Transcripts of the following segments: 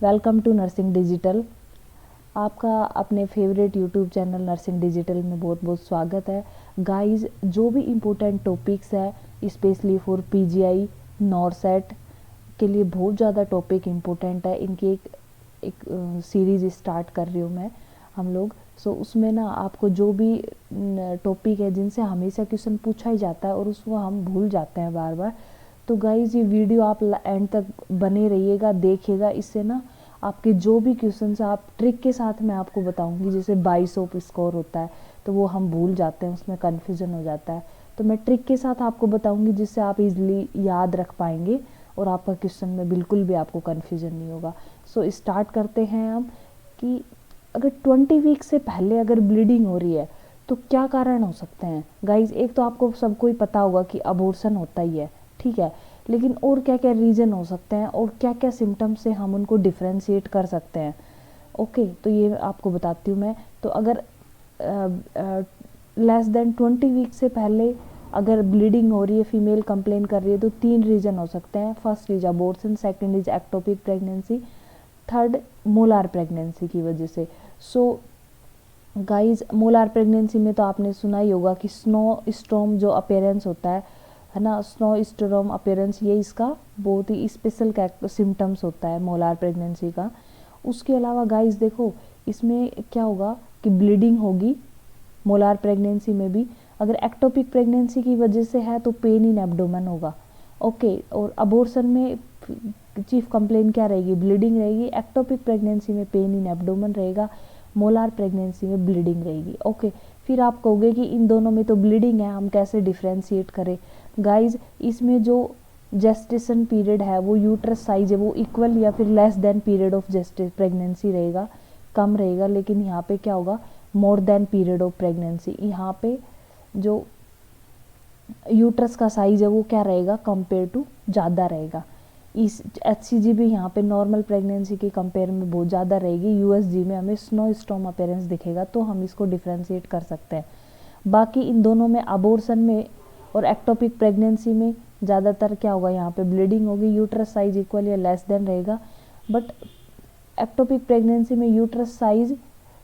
Welcome to nursing digital. आपका अपने favourite YouTube channel nursing digital में बहुत बहुत स्वागत है। गाइस, जो भी इम्पोर्टेंट टॉपिक्स है स्पेशली फॉर पीजीआई नॉरसेट के लिए बहुत ज़्यादा टॉपिक इम्पोर्टेंट है। इनकी एक सीरीज़ स्टार्ट कर रही हूँ मैं हम लोग। उसमें ना आपको जो भी टॉपिक है जिनसे हमेशा क्वेश्चन पूछा ही जाता है और उसको हम भूल जाते हैं बार बार, तो गाइज ये वीडियो आप एंड तक बने रहिएगा, देखिएगा। इससे ना आपके जो भी क्वेश्चन आप ट्रिक के साथ मैं आपको बताऊंगी। जैसे 22 स्कोर होता है तो वो हम भूल जाते हैं, उसमें कन्फ्यूजन हो जाता है। तो मैं ट्रिक के साथ आपको बताऊंगी जिससे आप इजीली याद रख पाएंगे और आपका क्वेश्चन में बिल्कुल भी आपको कन्फ्यूजन नहीं होगा। स्टार्ट करते हैं हम कि अगर 20 वीक से पहले अगर ब्लीडिंग हो रही है तो क्या कारण हो सकते हैं। गाइज, एक तो आपको सबको ही पता होगा कि अबॉर्शन होता ही है, ठीक है, लेकिन और क्या क्या रीज़न हो सकते हैं और क्या क्या सिम्टम्स से हम उनको डिफ्रेंशिएट कर सकते हैं। ओके, तो ये आपको बताती हूँ मैं। तो अगर लेस देन 20 वीक से पहले अगर ब्लीडिंग हो रही है, फीमेल कंप्लेन कर रही है, तो 3 रीज़न हो सकते हैं। First is abortion, second is ectopic pregnancy, third molar pregnancy की वजह से। गाइज, मोलार प्रेगनेंसी में तो आपने सुना ही होगा कि स्नो स्टॉर्म जो अपीयरेंस होता है ना, स्नो स्टॉर्म अपीयरेंस, ये इसका बहुत ही स्पेशल सिम्टम्स होता है मोलार प्रेगनेंसी का। उसके अलावा गाइज देखो, इसमें क्या होगा कि ब्लीडिंग होगी मोलार प्रेगनेंसी में भी। अगर एक्टोपिक प्रेगनेंसी की वजह से है तो पेन इन एब्डोमेन होगा। ओके, और अबॉर्शन में चीफ कंप्लेन क्या रहेगी, ब्लीडिंग रहेगी। एक्टोपिक प्रेगनेंसी में पेन इन एब्डोमेन रहेगा, मोलार प्रेगनेंसी में ब्लीडिंग रहेगी। ओके, फिर आप कहोगे कि इन दोनों में तो ब्लीडिंग है, हम कैसे डिफ्रेंशिएट करें। गाइज, इसमें जो जेस्टेशन पीरियड है वो यूट्रस साइज है वो इक्वल या फिर less than period of pregnancy रहेगा, कम रहेगा। लेकिन यहाँ पे क्या होगा, more than period of pregnancy. यहाँ पे जो यूट्रस का साइज है वो क्या रहेगा, कंपेयर टू ज़्यादा रहेगा। इस HCG भी यहाँ पे नॉर्मल प्रेगनेंसी के कंपेयर में बहुत ज़्यादा रहेगी। USG में हमें स्नो स्टॉर्म अपीयरेंस दिखेगा, तो हम इसको डिफ्रेंशिएट कर सकते हैं। बाकी इन दोनों में, अबॉर्शन में और एक्टोपिक प्रेगनेंसी में ज़्यादातर क्या होगा, यहाँ पे ब्लीडिंग होगी, यूट्रस साइज इक्वल या लेस देन रहेगा। बट एक्टोपिक प्रेगनेंसी में uterus size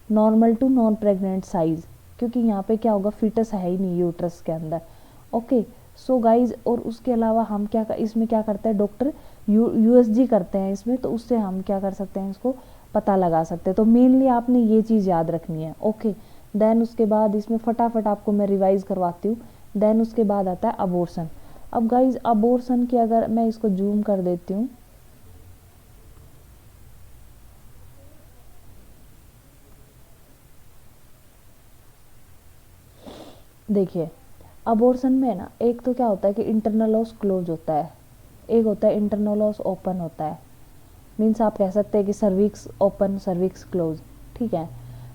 normal to non pregnant size, क्योंकि यहाँ पे क्या होगा, फिटस है ही नहीं यूट्रस के अंदर। ओके, गाइज, और उसके अलावा हम क्या इसमें क्या करते हैं, डॉक्टर USG करते हैं इसमें, तो उससे हम क्या कर सकते हैं, इसको पता लगा सकते हैं। तो मेनली आपने ये चीज़ याद रखनी है। ओके, देन उसके बाद इसमें फटाफट आपको मैं रिवाइज करवाती हूँ। देन उसके बाद आता है अबॉर्शन। अब गाइज, अबॉर्शन की अगर मैं इसको जूम कर देती हूँ, देखिए अबॉर्शन में ना, एक तो क्या होता है कि इंटरनल ऑस क्लोज होता है, एक होता है इंटरनल ऑस ओपन होता है। मीन्स आप कह सकते हैं कि सर्विक्स ओपन, सर्विक्स क्लोज, ठीक है।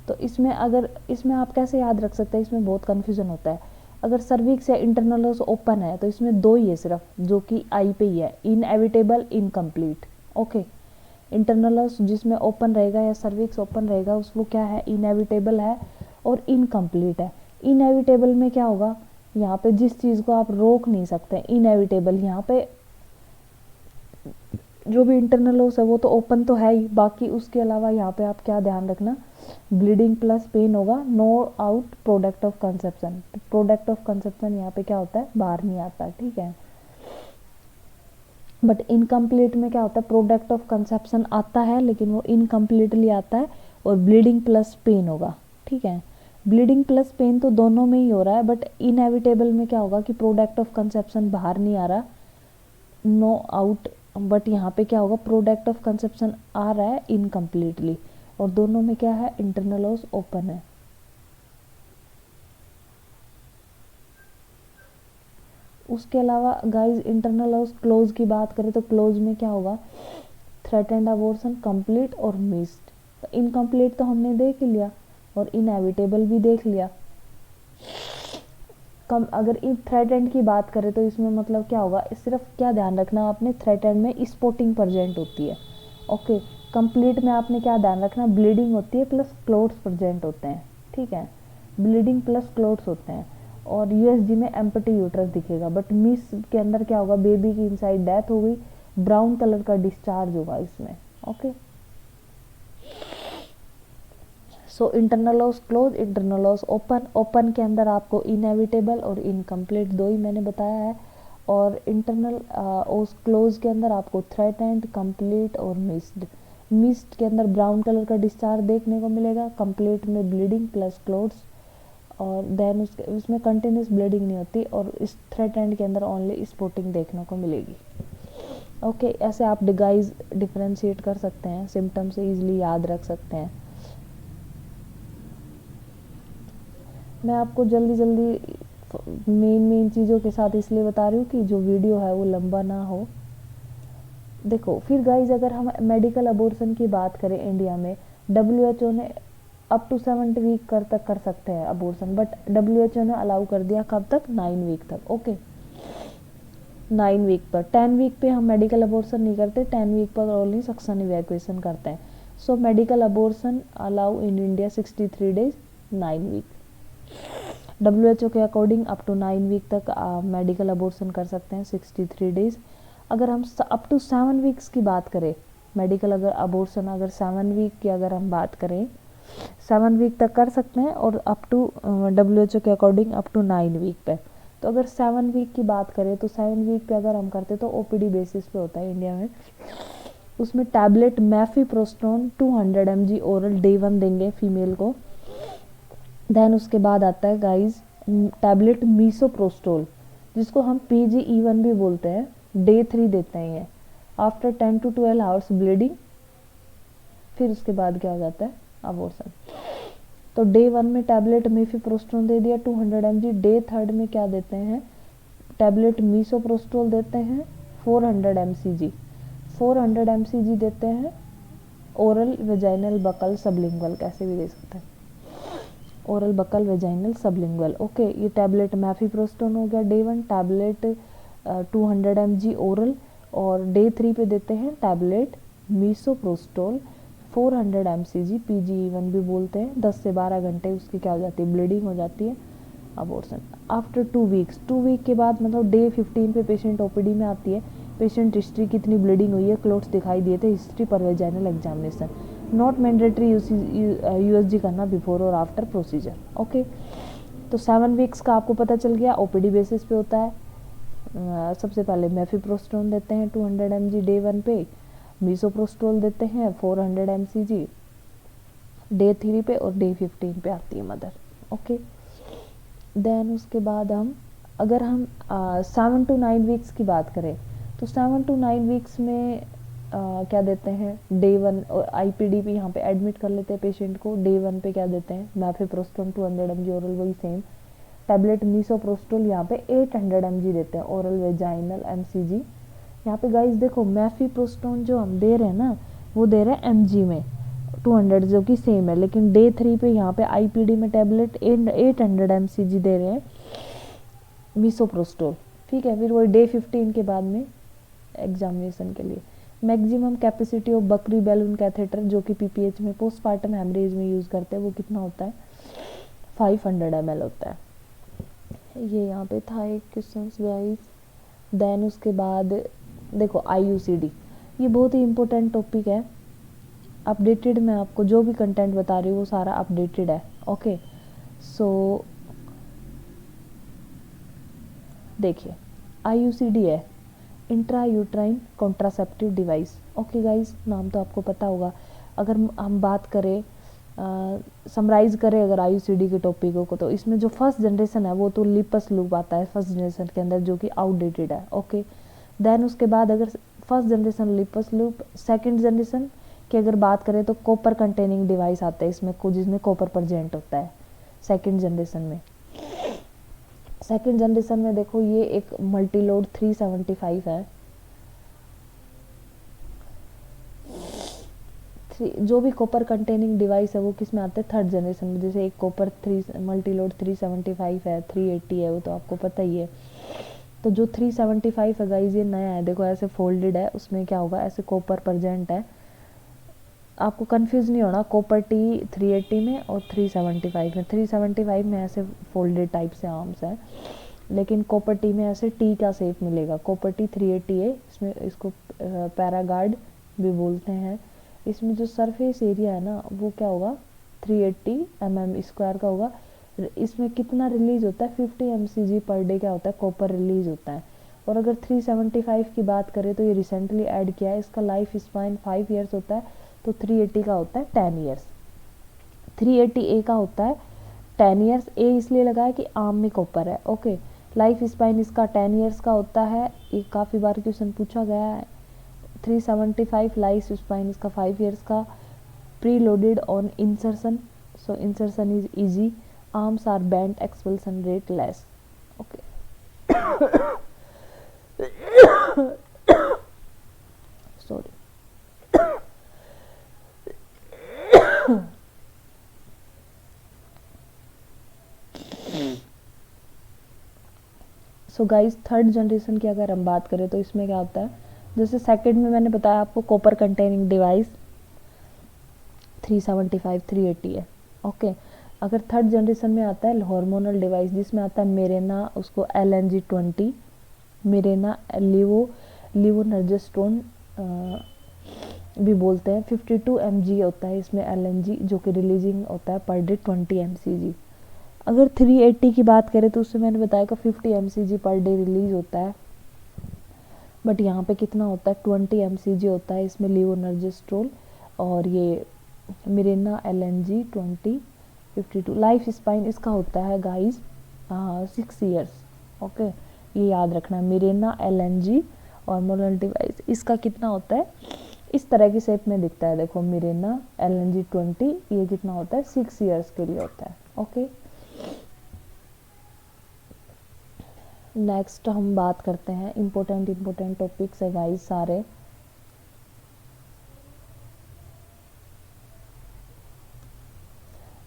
तो इसमें आप कैसे याद रख सकते हैं, इसमें बहुत कन्फ्यूजन होता है। अगर सर्विक्स या इंटरनल ऑस ओपन है तो इसमें दो ही है सिर्फ, जो कि आई पे ही है, इनएविटेबल, इनकम्प्लीट। ओके, इंटरनल ऑस जिसमें ओपन रहेगा या सर्विक्स ओपन रहेगा उसको क्या है, इनएविटेबल है और इनकम्प्लीट है। इनएविटेबल में क्या होगा, यहाँ पे जिस चीज़ को आप रोक नहीं सकते, इनएविटेबल, यहाँ पे जो भी इंटरनल ऑस है वो तो ओपन तो है ही, बाकी उसके अलावा यहाँ पे आप क्या ध्यान रखना, ब्लीडिंग प्लस पेन होगा, no out product of conception. Product of conception यहाँ पे क्या होता है, बाहर नहीं आता, ठीक है। बट इनकम्प्लीट में क्या होता है, प्रोडक्ट ऑफ कंसेप्शन आता है लेकिन वो इनकम्प्लीटली आता है और ब्लीडिंग प्लस पेन होगा, ठीक है। ब्लीडिंग प्लस पेन तो दोनों में ही हो रहा है, बट इनएविटेबल में क्या होगा कि प्रोडक्ट ऑफ कंसेप्शन बाहर नहीं आ रहा, नो आउट, बट यहाँ पे क्या होगा, प्रोडक्ट ऑफ कंसेप्शन आ रहा है इनकम्प्लीटली, और दोनों में क्या है, इंटरनल ऑस ओपन है। उसके अलावा गाइज, इंटरनल ऑस क्लोज की बात करें तो क्लोज में क्या होगा, थ्रेटेंड अबॉर्शन, कंप्लीट और मिस्ड। तो इनकम्प्लीट तो हमने देख ही लिया और इनएविटेबल भी देख लिया। कम अगर इन थ्रेटेंड की बात करें तो इसमें मतलब क्या होगा, सिर्फ क्या ध्यान रखना आपने, थ्रेटेंड में स्पॉटिंग प्रेजेंट होती है। ओके, कंप्लीट में आपने क्या ध्यान रखना, ब्लीडिंग होती है प्लस क्लोट्स प्रेजेंट होते हैं, ठीक है, ब्लीडिंग प्लस क्लोट्स होते हैं। और USG में एम्प्टी यूट्रस दिखेगा। बट मिस के अंदर क्या होगा, बेबी की इनसाइड डेथ हो गई, ब्राउन कलर का डिस्चार्ज होगा इसमें। ओके, सो इंटरनल ओस क्लोज, इंटरनल ओस ओपन, ओपन के अंदर आपको इनएविटेबल और इनकम्प्लीट दो ही मैंने बताया है, और इंटरनल ओस क्लोज के अंदर आपको थ्रेटेंड, कंप्लीट और मिस्ड। मिस्ड के अंदर ब्राउन कलर का डिस्चार्ज देखने को मिलेगा, कंप्लीट में ब्लीडिंग प्लस क्लोट्स, और देन उसमें कंटिन्यूस ब्लीडिंग नहीं होती, और इस थ्रेटेंड के अंदर ओनली स्पॉटिंग देखने को मिलेगी। ओके ऐसे आप गाइस डिफ्रेंशिएट कर सकते हैं, सिम्टम से इजीली याद रख सकते हैं। मैं आपको जल्दी जल्दी मेन चीज़ों के साथ इसलिए बता रही हूँ कि जो वीडियो है वो लंबा ना हो। देखो फिर गाइज अगर हम मेडिकल अबॉर्शन की बात करें इंडिया में, WHO ने अप टू 7 वीक तक कर सकते हैं अबॉर्शन, बट WHO ने अलाउ कर दिया कब तक, 9 वीक तक। ओके 9 वीक पर, 10 वीक पे हम मेडिकल अबॉर्शन नहीं करते, 10 वीक पर ओनली सक्शन इवैक्यूएशन करते हैं। So medical abortion allow in India 63 days 9 week. WHO के अकॉर्डिंग अप टू 9 वीक तक मेडिकल अबॉर्शन कर सकते हैं 63 डेज। अगर हम अप टू 7 वीक्स की बात करें, मेडिकल अगर अबॉर्शन अगर 7 वीक की अगर हम बात करें, 7 वीक तक कर सकते हैं, और अप टू WHO के अकॉर्डिंग अप टू 9 वीक पे। तो अगर 7 वीक की बात करें तो 7 वीक पे अगर हम करते तो OPD बेसिस पे होता है इंडिया में। उसमें टैबलेट मैफीप्रोस्टोन 200 mg ओरल डे 1 देंगे फीमेल को। देन उसके बाद आता है गाइज टैबलेट मीसोप्रोस्टोल, जिसको हम PGE1 भी बोलते हैं, डे 3 देते हैं ये, आफ्टर 10 to 12 आवर्स ब्लीडिंग। फिर उसके बाद क्या हो जाता है, अबॉर्शन। तो डे 1 में टैबलेट मीफीप्रोस्टोल दे दिया 200 mg, डे 3 में क्या देते हैं, टैबलेट मीसोप्रोस्टोल देते हैं 400 mcg, 400 mcg देते हैं ओरल वेजाइनल बकल सबलिंगुअल, कैसे भी दे सकते हैं, oral buccal vaginal sublingual. Okay ये टैबलेट मैफीप्रोस्टोन हो गया डे 1, टैबलेट 200 mg ओरल, और डे 3 पे देते हैं टैबलेट मीसोप्रोस्टोल 400 mcg, PGE1 भी बोलते हैं। 10 से 12 घंटे उसकी क्या हो जाती है, ब्लीडिंग हो जाती है, अबॉर्शन। आफ्टर 2 वीक्स, 2 वीक के बाद मतलब डे 15 पे पेशेंट OPD में आती है, पेशेंट हिस्ट्री कितनी ब्लीडिंग हुई है, क्लोट्स दिखाई दिए थे, हिस्ट्री पर vaginal examination. Not mandatory USG करना बिफोर और आफ्टर प्रोसीजर। ओके तो 7 वीक्स का आपको पता चल गया, OPD बेसिस पे होता है। सबसे पहले मैफीप्रोस्टोन देते हैं 200 mg डे 1 पे, मीसोप्रोस्टोल देते हैं 400 mcg डे 3 पे, और डे 15 पे आती है मदर। ओके देन उसके बाद अगर हम 7 to 9 वीक्स की बात करें, तो 7 to 9 वीक्स में क्या देते हैं, डे 1 और IPD पे यहाँ पे एडमिट कर लेते हैं पेशेंट को। डे 1 पे क्या देते हैं, मैफीप्रोस्टोन 200 mg ओरल, वही सेम टैबलेट मीसोप्रोस्टोल यहाँ पे 800 mg देते हैं ओरल वेजाइनल mcg। यहाँ पे गाइस देखो मैफीप्रोस्टोन जो हम दे रहे हैं ना, वो दे रहे हैं mg में 200, जो कि सेम है, लेकिन डे 3 पे यहाँ पे IPD में टैबलेट 800 mcg दे रहे हैं मीसोप्रोस्टोल। ठीक है, फिर वही डे 15 के बाद में एग्जामिनेशन के लिए। मैक्सिमम कैपेसिटी ऑफ बकरी बैलून कैथेटर जो कि PPH में पोस्टपार्टम हेमरेज में यूज़ करते हैं, वो कितना होता है, 500 ml होता है। ये यहाँ पे था एक क्वेश्चन गाइस। देन उसके बाद देखो IUCD, ये बहुत ही इम्पोर्टेंट टॉपिक है, अपडेटेड मैं आपको जो भी कंटेंट बता रही हूँ वो सारा अपडेटेड है। ओके सो देखिए IUCD है intra uterine contraceptive device. Okay guys नाम तो आपको पता होगा। अगर हम बात करें समराइज करें अगर IUCD के टॉपिकों को, तो इसमें जो फर्स्ट जनरेशन है वो तो लिपस लूप आता है फर्स्ट जनरेशन के अंदर, जो कि आउटडेटेड है। ओके देन उसके बाद अगर first generation lips loop, second generation की अगर बात करें तो कॉपर कंटेनिंग डिवाइस आता है इसमें, जिसमें कॉपर प्रेजेंट होता है सेकंड जनरेशन में। सेकंड जनरेशन में देखो ये एक मल्टीलोड 375 है। जो भी कॉपर कंटेनिंग डिवाइस है वो किस में आते हैं, थर्ड जनरेशन में। जैसे एक कॉपर मल्टीलोड 375 है, 380 है, वो तो आपको पता ही है। तो जो 375 है गाइज ये नया है, देखो ऐसे फोल्डेड है, उसमें क्या होगा, ऐसे कॉपर प्रेजेंट है। आपको कंफ्यूज नहीं होना, कॉपर टी 380 में और 375 में। 375 में ऐसे फोल्डेड टाइप से आर्म्स है, लेकिन कॉपर टी में ऐसे टी का शेप मिलेगा। कॉपर टी 380 है, इसमें इसको पैरागार्ड भी बोलते हैं। इसमें जो सरफेस एरिया है ना वो क्या होगा, 380 mm² का होगा। इसमें कितना रिलीज होता है, 50 mcg पर डे क्या होता है, कॉपर रिलीज होता है। और अगर 375 की बात करें तो ये रिसेंटली ऐड किया है, इसका लाइफ स्पान 5 ईयर्स होता है, तो 380 का होता है 10 ईयर्स। 380A का होता है 10 ईयर्स, ए इसलिए लगा है कि आर्म में कॉपर है। ओके, लाइफ स्पान इसका 10 ईयर्स का होता है, ये काफ़ी बार क्वेश्चन पूछा गया है। 375 लाइफ स्पान इसका 5 ईयर्स का, pre loaded on insertion, so insertion is easy, arms are bent, expulsion rate less. Okay, sorry. So guys, third generation की अगर हम बात करें तो इसमें क्या होता है, जैसे सेकंड में मैंने बताया आपको कॉपर कंटेनिंग डिवाइस 375 380 है। ओके, अगर थर्ड जनरेशन में आता है हार्मोनल डिवाइस, जिसमें आता है मेरेना, उसको LNG20, मेरेना लिवोनर्जेस्ट्रोन भी बोलते हैं। 52 mg होता है इसमें LNG, जो कि रिलीजिंग होता है पर डे 20 mcg। अगर 380 की बात करें तो उससे मैंने बताया कि 50 mcg पर डे रिलीज होता है, बट यहाँ पे कितना होता है, 20 mcg होता है इसमें लिवोनर्जेस्ट्रोल, और ये मिरेना LNG20 52। लाइफ स्पाइन इसका होता है गाइस 6 ईयर्स। ओके, ये याद रखना, मिरेना LNG और मोनल डिवाइस इसका कितना होता है, इस तरह की शेप में दिखता है, देखो मिरेना LNG20, ये कितना होता है, 6 ईयर्स के लिए होता है। ओके, नेक्स्ट हम बात करते हैं, इम्पोर्टेंट टॉपिक्स है गाइस सारे।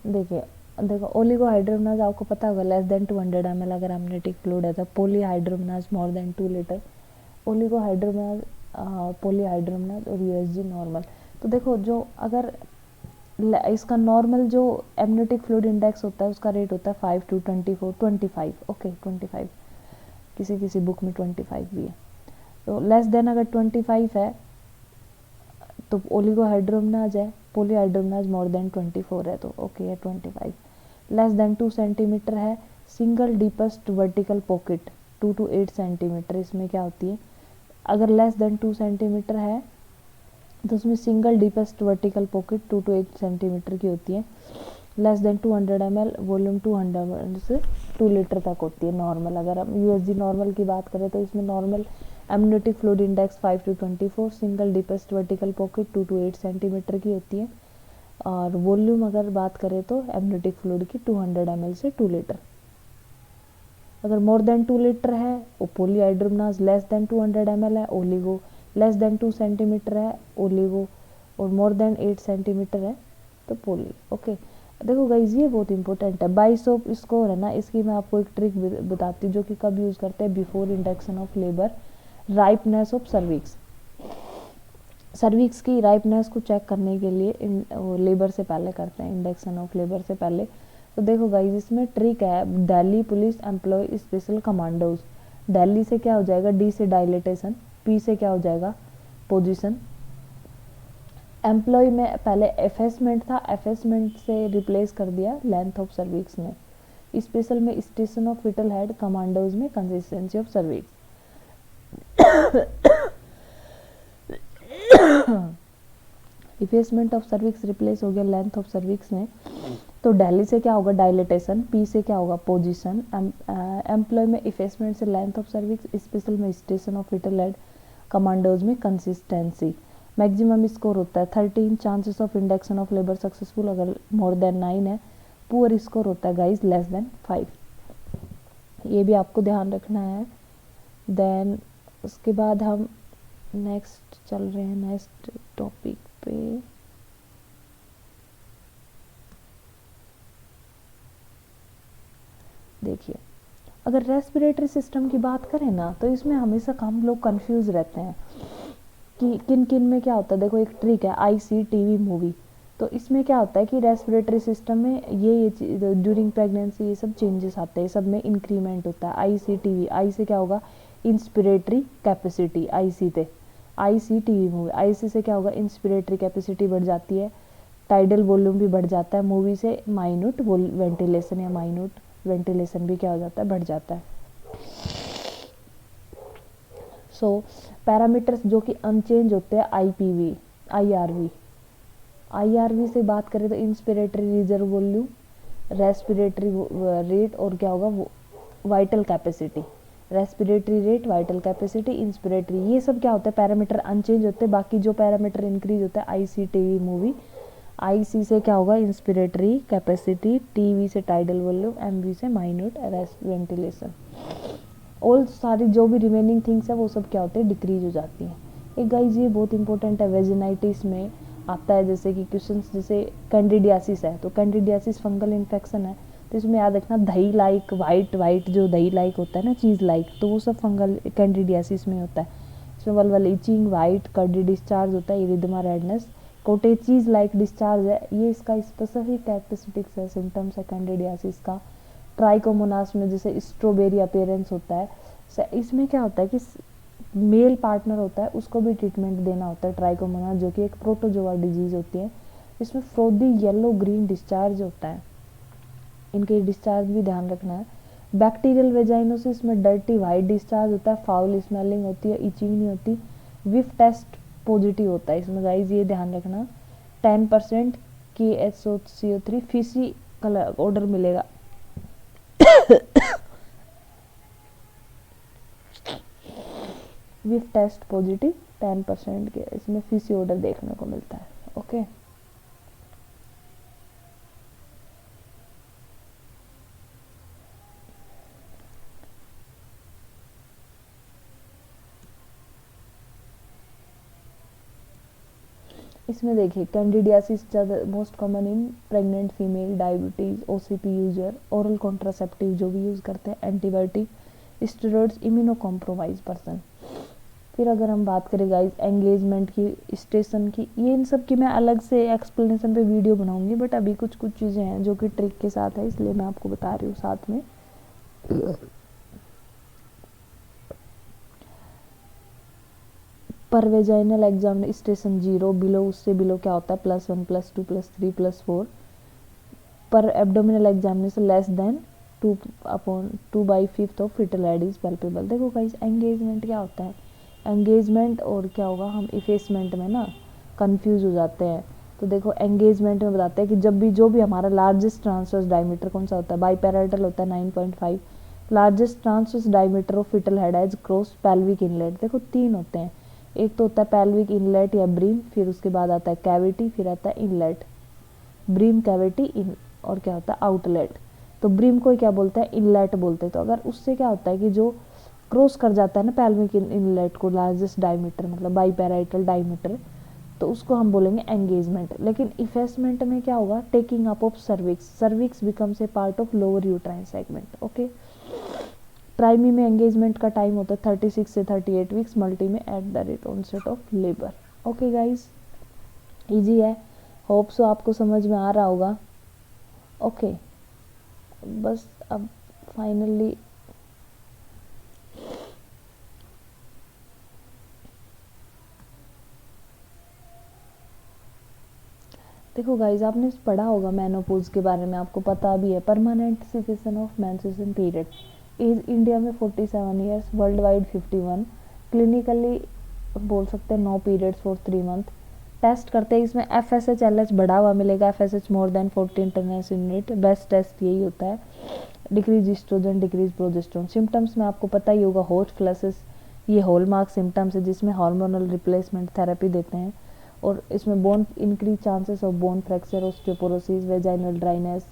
देखो ओलिगोहाइड्रोमनाज आपको पता होगा, लेस देन 200 ml अगर एमनेटिक फ्लूइड है तो। पॉलीहाइड्रोमनाज मोर देन 2 लीटर, ओलिगोहाइड्रोमनाज, पॉलीहाइड्रोमनाज और USG नॉर्मल। तो देखो, जो अगर इसका नॉर्मल जो एमनेटिक फ्लूइड इंडेक्स होता है उसका रेट होता है 5 to 24 25। ओके, 25, किसी किसी बुक में 25 भी है। तो लेस देन अगर 25 है तो ओलिगोहाइड्रोमनाज है, पॉलीहाइड्रोमनाज मोर देन 24 है तो ओके है 25। लेस देन 2 सेंटीमीटर है, single deepest vertical pocket 2 to 8 centimetre, इसमें क्या होती है, अगर लेस देन 2 सेंटीमीटर है तो उसमें single deepest vertical pocket 2 to 8 centimetre की होती है। लेस देन 200 ml, वॉल्यूम 200 से 2 लीटर तक होती है नॉर्मल। अगर हम USG नॉर्मल की बात करें तो इसमें normal amniotic fluid index 5 to 24, single deepest vertical pocket 2 to 8 centimetre की होती है, और वॉल्यूम अगर बात करें तो एमनेटिक फ्लूइड की 200 ml से 2 लीटर। अगर मोर देन 2 लीटर है वो पॉलीहाइड्रोमनाज, लेस देन 200 ml है ओलिगो, लेस देन 2 सेंटीमीटर है ओलिगो, और मोर देन 8 सेंटीमीटर है तो पोली। ओके, देखो गाइज ये बहुत इंपॉर्टेंट है, बाइसोप स्कोर है ना, इसकी मैं आपको एक ट्रिक बताती हूँ जो कि कब यूज़ करते हैं, before induction of labour, ripeness of cervix. Cervix की राइपनेस को चेक करने के लिए लेबर से पहले करते हैं, इंडक्शन ऑफ लेबर से पहले। तो देखो गाइज इसमें ट्रिक है, Delhi police employ special commandos, Delhi से क्या हो जाएगा, D से डायलेटेशन, P से क्या हो जाएगा, पोजीशन। एम्प्लॉय में पहले एफेसमेंट था, एफेसमेंट से रिप्लेस कर दिया लेंथ ऑफ सर्विक्स में। स्पेशल में station of fetal head, commandos में consistency of cervix. Effacement of cervix replace हो गया लेंथ ऑफ सर्विक्स में, तो दिल्ली से क्या होगा, डायलेटेशन, P से क्या होगा, पोजीशन। एम्प्लॉय में इफेसमेंट से लेंथ ऑफ सर्विक्स, स्पेशल में station of fetal head, commandos में कंसिस्टेंसी। मैक्सिमम स्कोर होता है 13, chances of induction of labour successful अगर मोर देन 9 है। पुअर स्कोर होता है गाइज लेस देन 5, ये भी आपको ध्यान रखना है। देन उसके बाद हम नेक्स्ट चल रहे हैं, नेक्स्ट टॉपिक पे। देखिए, अगर रेस्पिरेटरी सिस्टम की बात करें ना तो इसमें हमेशा हम लोग कंफ्यूज रहते हैं कि किन किन में क्या होता है। देखो एक ट्रिक है, ICTV मूवी, तो इसमें क्या होता है कि रेस्पिरेटरी सिस्टम में ये ड्यूरिंग प्रेगनेंसी ये सब चेंजेस आते हैं, सब में इंक्रीमेंट होता है। ICTV, आई से क्या होगा, inspiratory capacity, ICTV movie, IC से क्या होगा, इंस्पिरेटरी कैपेसिटी बढ़ जाती है। टाइडल वॉल्यूम भी बढ़ जाता है मूवी से, माइन्यूट वेंटिलेशन या माइन्यूट वेंटिलेशन भी क्या हो जाता है, बढ़ जाता है। सो पैरामीटर्स जो कि अनचेंज होते हैं, आईपीवी, आईआरवी। आईआरवी से बात करें तो inspiratory reserve volume, respiratory rate और क्या होगा, vital capacity. Respiratory rate, vital capacity, inspiratory, ये सब क्या होता है, पैरामीटर अनचेंज होते हैं। बाकी जो पैरामीटर इंक्रीज होता है, आईसी टीवी मूवी, आईसी से क्या होगा, इंस्पिरेटरी कैपेसिटी, टीवी से टाइडल वॉल्यूम, एमवी से माइन्यूट वेंटिलेशन। ऑल सारी जो भी रिमेनिंग थिंग्स है वो सब क्या होते हैं, डिक्रीज हो जाती हैं। एक गाइज ये बहुत इंपॉर्टेंट है, वेजिनाइटिस में आता है, जैसे कि क्वेश्चंस, जैसे कैंडिडियासिस है तो कैंडिडियासिस फंगल इन्फेक्शन है, तो इसमें याद रखना दही लाइक, वाइट जो दही लाइक होता है ना, चीज़ लाइक, तो वो सब फंगल कैंडिडियासिस में होता है। इसमें vulval itching, white curdy discharge होता है, erythema redness, cottage cheese like discharge है, ये इसका स्पेसिफिक कैरेक्टरिस्टिक्स है, सिम्टम्स है कैंडिडियासिस का। ट्राइकोमोनास में जैसे स्ट्रॉबेरी अपीयरेंस होता है, इसमें क्या होता है कि मेल पार्टनर होता है उसको भी ट्रीटमेंट देना होता है, ट्राइकोमोनास जो कि एक प्रोटोजोआ डिजीज होती है। इसमें फ्रोदी येलो ग्रीन डिस्चार्ज होता है, इनके डिस्चार्ज भी ध्यान रखना है। बैक्टीरियल वेजाइनोसिस में डर्टी वाइट डिस्चार्ज होता है, फाउल स्मेलिंग होती है, इचिंग नहीं होती, विफ टेस्ट पॉजिटिव होता है इसमें गाइज, ये ध्यान रखना। 10% KSO3 फीसी कलर ऑर्डर मिलेगा। विफ टेस्ट पॉजिटिव 10% के इसमें फीसी ऑर्डर देखने को मिलता है। ओके इसमें देखिए candidiasis most common in pregnant female, diabetes, OCP user, oral contraceptive जो भी यूज करते हैं, antibiotic, steroids, immuno compromise person. फिर अगर हम बात करें गाइस एंगेजमेंट की, स्टेशन की, ये इन सब की मैं अलग से एक्सप्लेनेशन पे वीडियो बनाऊंगी, बट अभी कुछ चीज़ें हैं जो कि ट्रिक के साथ है, इसलिए मैं आपको बता रही हूँ साथ में। पर वेजाइनल एग्जाम स्टेशन 0 बिलो, उससे बिलो क्या होता है, +1 +2 +3 +4। पर abdominal examination less than 2/5 of fetal head is palpable. देखो गाइस एंगेजमेंट क्या होता है, एंगेजमेंट और क्या होगा, हम इफेसमेंट में ना कंफ्यूज हो जाते हैं। तो देखो एंगेजमेंट में बताते हैं कि जब भी जो भी हमारा लार्जेस्ट ट्रांसवर्स डायमीटर कौन सा होता है, बाईपैराइटल होता है 9.5। Largest transverse diameter of fetal head as cross pelvic inlet. देखो 3 होते हैं, एक तो होता है पैल्विक इनलेट या ब्रीम, फिर उसके बाद आता है कैविटी, फिर आता है इनलेट, ब्रीम कैविटी इन, और क्या होता है आउटलेट। तो ब्रीम को क्या बोलते हैं, इनलेट बोलते हैं। तो अगर उससे क्या होता है कि जो क्रॉस कर जाता है ना पैल्विक इनलेट को, लार्जेस्ट डायमीटर मतलब बाईपैराइटल डायमीटर, तो उसको हम बोलेंगे एंगेजमेंट। लेकिन इफेसमेंट में क्या होगा, taking up of cervix, cervix becomes a part of lower uterine segment. Okay primi में एंगेजमेंट का टाइम होता है 36 से 38 वीक्स, मल्टी में at the rate onset of labour. Okay guys easy है, होप सो आपको समझ में आ रहा होगा। ओके बस अब फाइनली देखो गाइज आपने पढ़ा होगा मेनोपॉज के बारे में, आपको पता भी है, permanent cessation of menstruation period. Age India में 47 ईयर्स, वर्ल्ड वाइड 51, क्लिनिकली बोल सकते हैं 9 पीरियड्स फॉर 3 मंथ। टेस्ट करते हैं इसमें FSH LH बढ़ा हुआ मिलेगा, FSH more than 40 international unit, best test यही होता है। Decrease estrogen, decrease progesterone. Symptoms में आपको पता ही होगा, हॉट फ्लैशेस, ये हॉलमार्क सिम्टम्स है जिसमें हार्मोनल रिप्लेसमेंट थेरेपी देते हैं। और इसमें bone increase chances of bone fracture, osteoporosis, vaginal dryness,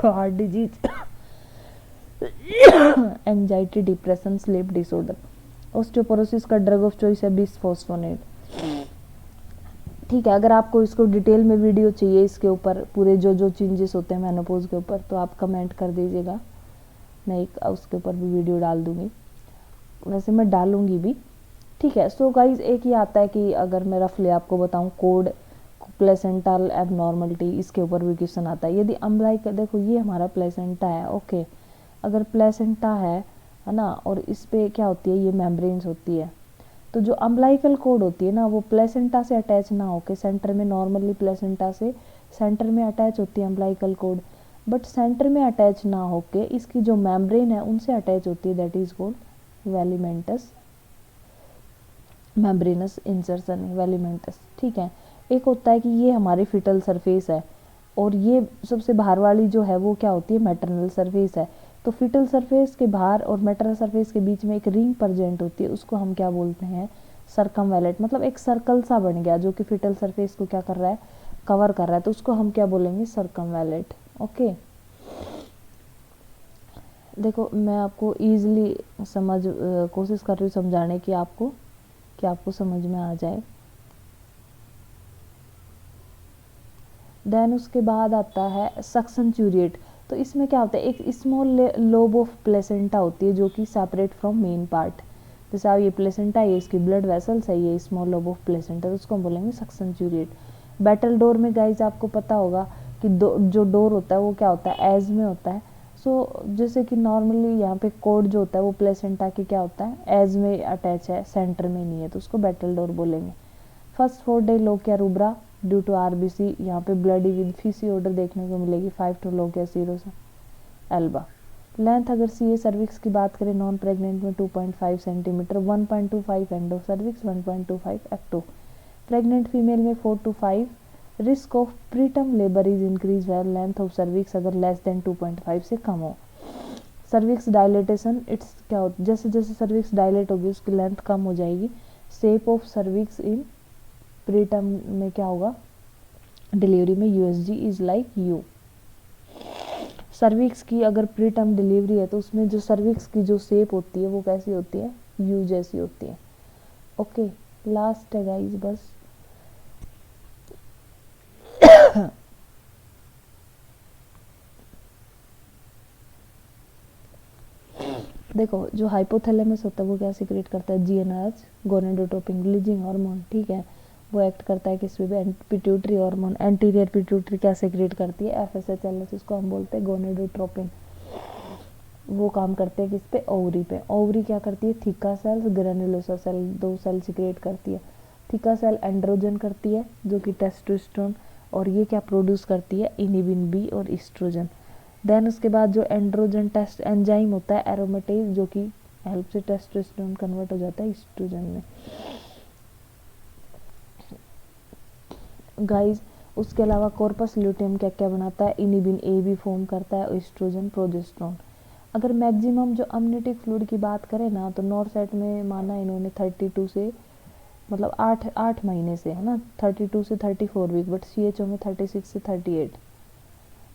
heart disease, anxiety, depression, sleep disorder. Osteoporosis का ड्रग ऑफ चॉइस है बिसफॉस्फोनेट। ठीक है, अगर आपको इसको डिटेल में वीडियो चाहिए इसके ऊपर पूरे जो जो चेंजेस होते हैं मेनोपॉज के ऊपर, तो आप कमेंट कर दीजिएगा, मैं एक उसके ऊपर भी वीडियो डाल दूंगी, वैसे मैं डालूंगी भी। ठीक है, सो गाइज एक ही आता है कि अगर मैं रफली आपको बताऊं कोड प्लेसेंटल एबनॉर्मलिटी, इसके ऊपर भी क्वेश्चन आता है। यदि अम्बलाइकल, देखो ये हमारा प्लेसेंटा है, ओके, अगर प्लेसेंटा है ना, और इस पे क्या होती है, ये मेम्ब्रेन्स होती है, तो जो अम्बिलाइकल कॉर्ड होती है ना वो प्लेसेंटा से अटैच ना होके सेंटर में, नॉर्मली प्लेसेंटा से सेंटर में अटैच होती है अम्बिलाइकल कॉर्ड, बट सेंटर में अटैच ना होके इसकी जो मेम्ब्रेन है उनसे अटैच होती है, that is called velamentous membranous insertion है, वेलिमेंटस। ठीक है, एक होता है कि ये हमारी फिटल सरफेस है, और ये सबसे बाहर वाली जो है वो क्या होती है, मैटरनल सरफेस है। तो फिटल सरफेस के बाहर और मैटरनल सरफेस के बीच में एक रिंग प्रेजेंट होती है, उसको हम क्या बोलते हैं, सर्कमवैलेट। मतलब एक सर्कल सा बन गया जो कि फिटल सरफेस को क्या कर रहा है, कवर कर रहा है, तो उसको हम क्या बोलेंगे, सर्कमवैलेट। ओके, देखो मैं आपको ईजिली कोशिश कर रही हूँ समझाने की आपको, कि आपको समझ में आ जाए। देन उसके बाद आता है सक्शन च्यूरिएट। तो इसमें क्या होता है, एक स्मॉल लोब ऑफ प्लेसेंटा होती है जो कि सेपरेट फ्रॉम मेन पार्ट। जैसे आप ये प्लेसेंटा है, ये इसकी ब्लड वेसल्स है, ये स्मॉल लोब ऑफ प्लेसेंटा, तो उसको हम बोलेंगे सक्शन च्यूरिएट। बैटल डोर में गाइज आपको पता होगा कि जो डोर होता है वो क्या होता है, एज में होता है। सो जैसे कि नॉर्मली यहाँ पे कोड जो होता है वो प्लेसेंटा की क्या होता है, एज में अटैच है, सेंटर में नहीं है, तो उसको बैटल डोर बोलेंगे। First 4 day lochia rubra due to RBC, यहाँ पे ब्लडी विद फीसी ऑर्डर देखने को मिलेगी। 5 to lochia serosa alba. Length अगर सी ए सर्विक्स की बात करें नॉन प्रेग्नेंट में 2.5 centimetre, 1.25 endo cervix, 1.25 ecto. Pregnant female में 4 to 5। Risk of preterm labour is increase where length of cervix अगर लेस देन 2.5 से कम हो। सर्विक्स डायलेटेशन, इट्स क्या होता है, जैसे जैसे सर्विक्स डायलेट होगी उसकी लेंथ कम हो जाएगी। Shape of cervix in preterm में क्या होगा, डिलीवरी में USG is like you. Cervix की अगर प्रीटर्म डिलीवरी है तो उसमें जो सर्विक्स की जो शेप होती है वो कैसी होती है, यू जैसी होती है। ओके, लास्ट है गाइस बस। देखो जो हाइपोथैलेमस होता है वो क्या सिक्रेट करता है, जीएनआरएच, गोनेडोट्रोपिन रिलीजिंग हार्मोन। ठीक है, वो एक्ट करता है किस पे, पिट्यूटरी हार्मोन। एंटीरियर पिट्यूटरी क्या सिक्रेट करती है, एफएसएचएलएस, इसको हम बोलते हैं गोनेडोट्रोपिन। वो काम करते हैं किस पे, ओवरी पे। ओवरी क्या करती है, थीका सेल्स, ग्रेनुलोसा सेल, दो सेल सिक्रेट करती है। थीका सेल एंड्रोजन करती है जो कि टेस्टोस्टेरोन, और ये क्या प्रोड्यूस करती है, इनिबिन बी और ईस्ट्रोजन। देन उसके बाद जो एंड्रोजन टेस्ट एंजाइम होता है एरोमेटेज, जो कि हेल्प से टेस्टोस्टेरोन कन्वर्ट हो जाता है ईस्ट्रोजन में। गाइस उसके अलावा कॉर्पस ल्यूटियम क्या क्या बनाता है, इनिबिन ए भी फॉर्म करता है, ईस्ट्रोजन, प्रोजेस्टेरोन। अगर मैक्सिमम जो अमनिटिक फ्लूइड की बात करें ना तो नॉर्थ सेट में माना इन्होंने 32 से, मतलब 8 महीने से, है ना, 32 से 34 वीक, बट सीएचओ में 36 से 38।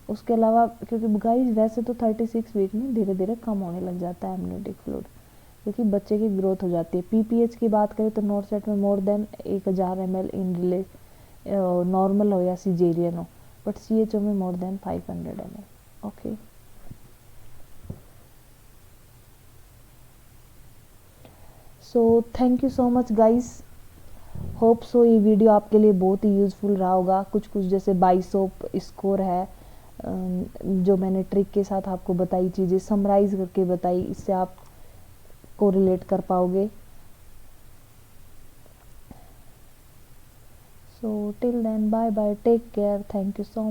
उसके अलावा क्योंकि गाइस वैसे तो 36 वीक में धीरे धीरे कम होने लग जाता है एमनियोटिक फ्लूइड, क्योंकि बच्चे की ग्रोथ हो जाती है। पीपीएच की बात करें तो नॉर्थ सेट में मोर देन 1000 ml इन रिले नॉर्मल हो या सीजेरियन हो, बट सीएचओ में more than 500 ml। Okay, so thank you so much guys, hope so ये वीडियो आपके लिए बहुत ही यूज़फुल रहा होगा। कुछ कुछ जैसे बाइसोप स्कोर है, जो मैंने ट्रिक के साथ आपको बताई चीज़ें समराइज करके बताई, इससे आप कोरिलेट कर पाओगे। So till then bye bye, take care, thank you so much.